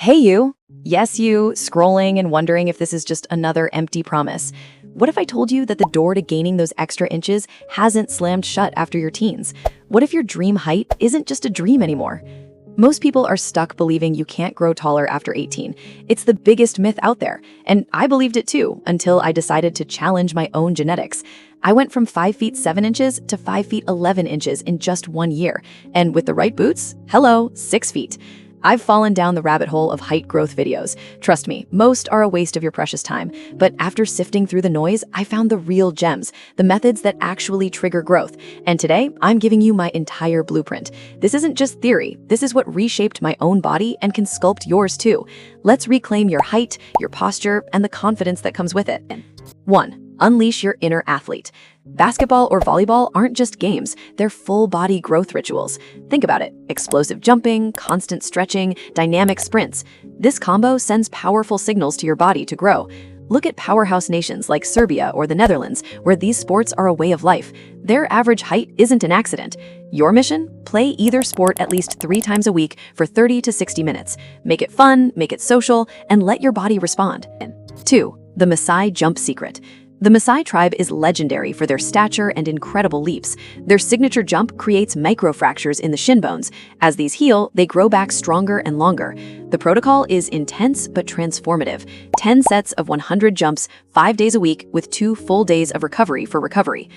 Hey you! Yes you, scrolling and wondering if this is just another empty promise. What if I told you that the door to gaining those extra inches hasn't slammed shut after your teens? What if your dream height isn't just a dream anymore? Most people are stuck believing you can't grow taller after 18. It's the biggest myth out there, and I believed it too until I decided to challenge my own genetics. I went from 5 feet 7 inches to 5 feet 11 inches in just 1 year, and with the right boots, hello, 6 feet. I've fallen down the rabbit hole of height growth videos. Trust me, most are a waste of your precious time. But after sifting through the noise, I found the real gems, the methods that actually trigger growth. And today, I'm giving you my entire blueprint. This isn't just theory. This is what reshaped my own body and can sculpt yours too. Let's reclaim your height, your posture, and the confidence that comes with it. 1. Unleash your inner athlete. Basketball or volleyball aren't just games, they're full-body growth rituals. Think about it: explosive jumping, constant stretching, dynamic sprints. This combo sends powerful signals to your body to grow. Look at powerhouse nations like Serbia or the Netherlands, where these sports are a way of life. Their average height isn't an accident. Your mission? Play either sport at least 3 times a week for 30 to 60 minutes. Make it fun, make it social, and let your body respond. 2. The Maasai jump secret. The Maasai tribe is legendary for their stature and incredible leaps. Their signature jump creates microfractures in the shin bones. As these heal, they grow back stronger and longer. The protocol is intense but transformative. 10 sets of 100 jumps, 5 days a week with 2 full days of recovery for recovery.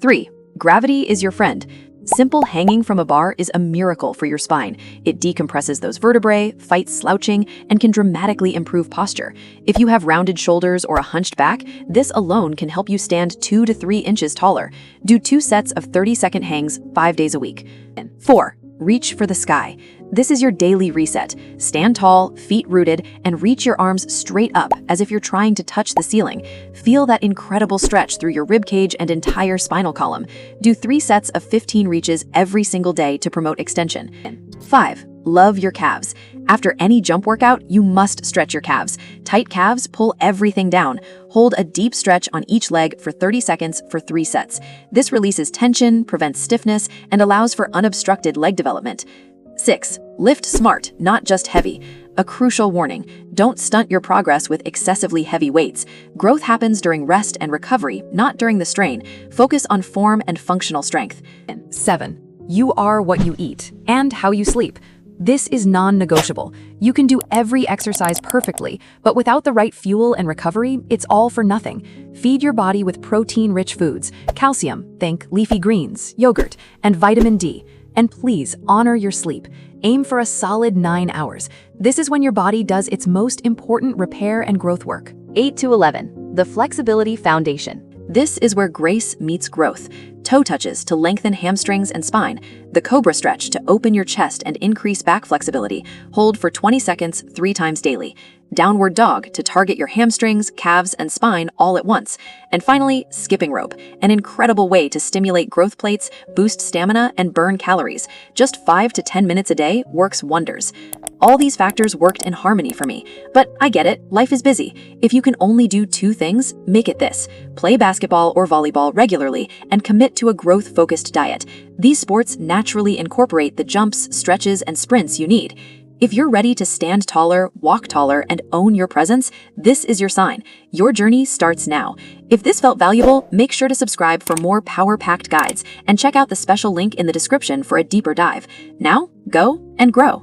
3. Gravity is your friend. Simple hanging from a bar is a miracle for your spine. It decompresses those vertebrae, fights slouching, and can dramatically improve posture. If you have rounded shoulders or a hunched back, this alone can help you stand 2 to 3 inches taller. Do 2 sets of 30-second hangs 5 days a week. 4. Reach for the sky. This is your daily reset. Stand tall, feet rooted, and reach your arms straight up as if you're trying to touch the ceiling. Feel that incredible stretch through your ribcage and entire spinal column. Do 3 sets of 15 reaches every single day to promote extension. 5. Love your calves. After any jump workout, you must stretch your calves. Tight calves pull everything down. Hold a deep stretch on each leg for 30 seconds for 3 sets. This releases tension, prevents stiffness, and allows for unobstructed leg development. 6. Lift smart, not just heavy. A crucial warning: don't stunt your progress with excessively heavy weights. Growth happens during rest and recovery, not during the strain. Focus on form and functional strength. 7. You are what you eat and how you sleep. This is non-negotiable. You can do every exercise perfectly, but without the right fuel and recovery, it's all for nothing. Feed your body with protein-rich foods, calcium, think leafy greens, yogurt, and vitamin D. And please honor your sleep. Aim for a solid 9 hours. This is when your body does its most important repair and growth work. 8 to 11. The flexibility foundation. This is where grace meets growth. Toe touches to lengthen hamstrings and spine. The cobra stretch to open your chest and increase back flexibility. Hold for 20 seconds 3 times daily. Downward dog to target your hamstrings, calves, and spine all at once. And finally, skipping rope, an incredible way to stimulate growth plates, boost stamina, and burn calories. Just 5 to 10 minutes a day works wonders. All these factors worked in harmony for me. But I get it, life is busy. If you can only do 2 things, make it this: play basketball or volleyball regularly and commit to a growth-focused diet. These sports naturally incorporate the jumps, stretches, and sprints you need. If you're ready to stand taller, walk taller, and own your presence, this is your sign. Your journey starts now. If this felt valuable, make sure to subscribe for more power-packed guides and check out the special link in the description for a deeper dive. Now, go and grow.